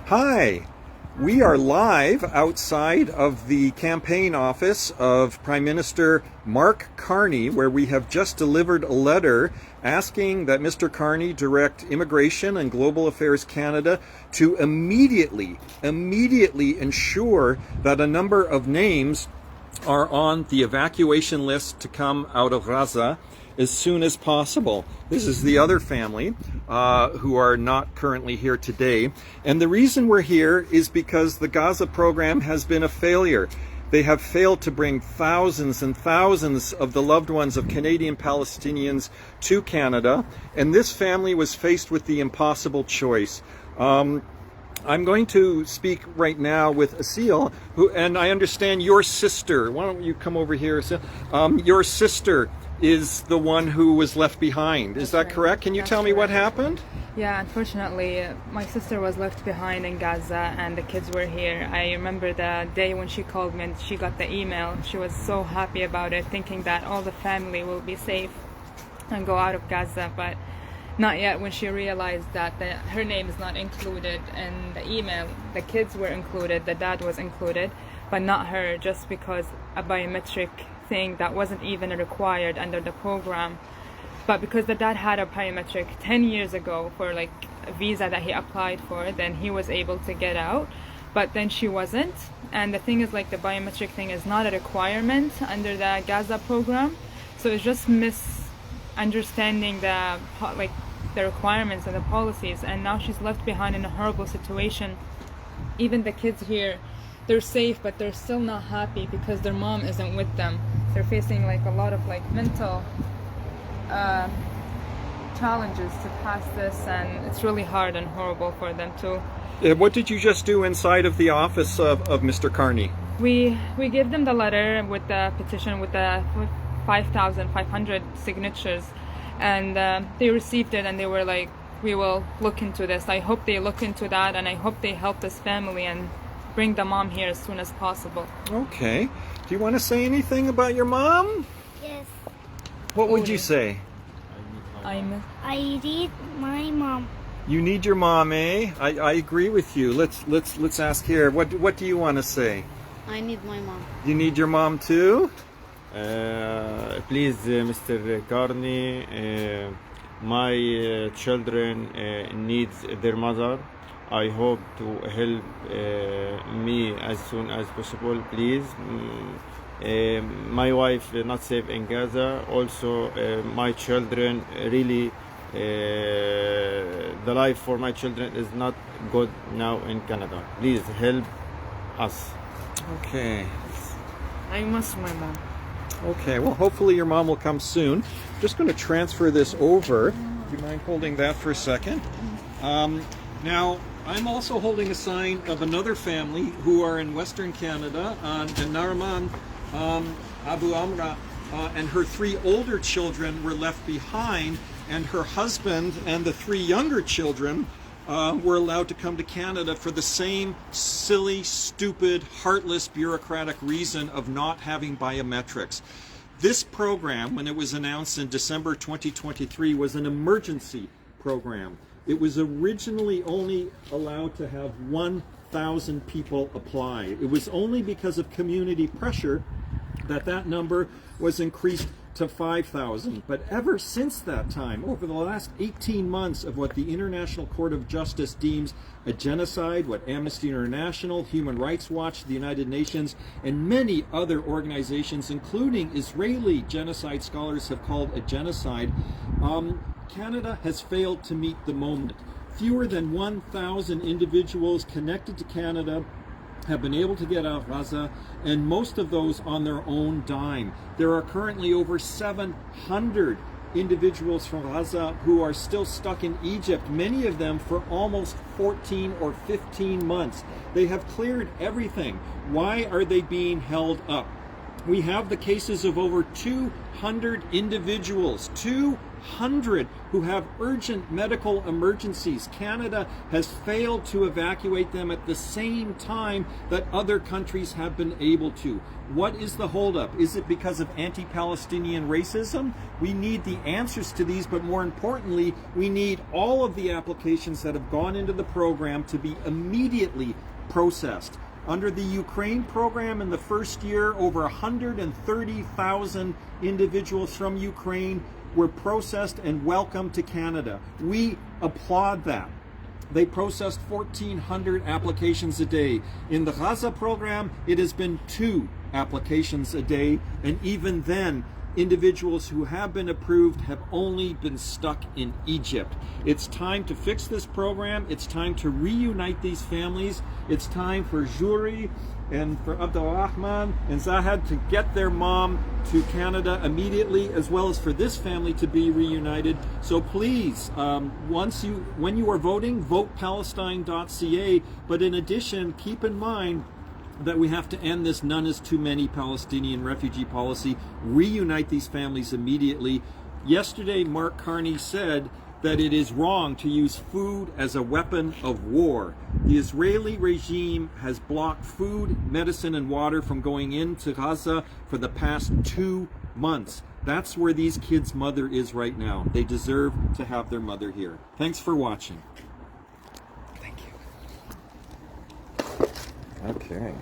Hi, we are live outside of the campaign office of Prime Minister Mark Carney, where we have just delivered a letter asking that Mr. Carney direct Immigration and Global Affairs Canada to immediately ensure that a number of names are on the evacuation list to come out of Gaza as soon as possible. This is the other family who are not currently here today. And the reason we're here is because the Gaza program has been a failure. They have failed to bring thousands and thousands of the loved ones of Canadian Palestinians to Canada. And this family was faced with the impossible choice. I'm going to speak right now with Asil, and I understand your sister. Why don't you come over here, Asil? Your sister is the one who was left behind. Is that correct? Can you tell me what happened? Yeah, unfortunately, my sister was left behind in Gaza and the kids were here. I remember the day when she called me and she got the email. She was so happy about it, thinking that all the family will be safe and go out of Gaza, but not yet when she realized that her name is not included in the email. The kids were included, the dad was included, but not her, just because a biometric thing that wasn't even required under the program. But because the dad had a biometric 10 years ago for like a visa that he applied for, then he was able to get out, but then she wasn't. And the thing is, like, the biometric thing is not a requirement under the Gaza program, so it's just misunderstanding the requirements and the policies, and now she's left behind in a horrible situation. Even the kids here, they're safe, but they're still not happy because their mom isn't with them. They're facing like a lot of mental challenges to pass this, and it's really hard and horrible for them too. What did you just do inside of the office of Mr. Carney? We gave them the letter with the petition with the 5,500 signatures, and they received it and they were like, we will look into this. I hope they look into that, and I hope they help this family and bring the mom here as soon as possible. Okay. Do you want to say anything about your mom? Yes. What would you say? I need my mom. You need your mom, eh? I agree with you. Let's ask here. What do you want to say? I need my mom. You need your mom too? Please, Mr. Carney, my children need their mother. I hope to help me as soon as possible, please. My wife not safe in Gaza. Also, my children really, the life for my children is not good now in Canada. Please help us. Okay. I miss my mom. Okay, well, hopefully your mom will come soon. Just going to transfer this over. Do you mind holding that for a second? Now, I'm also holding a sign of another family who are in Western Canada, Nariman, Abdalrahman, and her 3 older children were left behind, and her husband and the 3 younger children were allowed to come to Canada for the same silly, stupid, heartless, bureaucratic reason of not having biometrics. This program, when it was announced in December 2023, was an emergency program. It was originally only allowed to have 1,000 people apply. It was only because of community pressure that number was increased to 5,000. But ever since that time, over the last 18 months of what the International Court of Justice deems a genocide, what Amnesty International, Human Rights Watch, the United Nations, and many other organizations, including Israeli genocide scholars, have called a genocide, Canada has failed to meet the moment. Fewer than 1,000 individuals connected to Canada have been able to get out of Gaza, and most of those on their own dime. There are currently over 700 individuals from Gaza who are still stuck in Egypt, many of them for almost 14 or 15 months. They have cleared everything. Why are they being held up? We have the cases of over 200 individuals, 200 1,500 who have urgent medical emergencies. Canada has failed to evacuate them at the same time that other countries have been able to. What is the holdup? Is it because of anti-Palestinian racism? We need the answers to these, but more importantly, we need all of the applications that have gone into the program to be immediately processed. Under the Ukraine program in the first year, over 130,000 individuals from Ukraine were processed and welcomed to Canada. We applaud that. They processed 1,400 applications a day. In the Gaza program, it has been 2 applications a day, and even then, individuals who have been approved have only been stuck in Egypt. It's time to fix this program. It's time to reunite these families. It's time for Joury and for Abdalrahman and Zahed to get their mom to Canada immediately, as well as for this family to be reunited. So please, when you are voting, vote Palestine.ca. But in addition, keep in mind that we have to end this none is too many Palestinian refugee policy, reunite these families immediately. Yesterday, Mark Carney said that it is wrong to use food as a weapon of war. The Israeli regime has blocked food, medicine, and water from going into Gaza for the past 2 months. That's where these kids' mother is right now. They deserve to have their mother here. Thanks for watching. Thank you. Okay.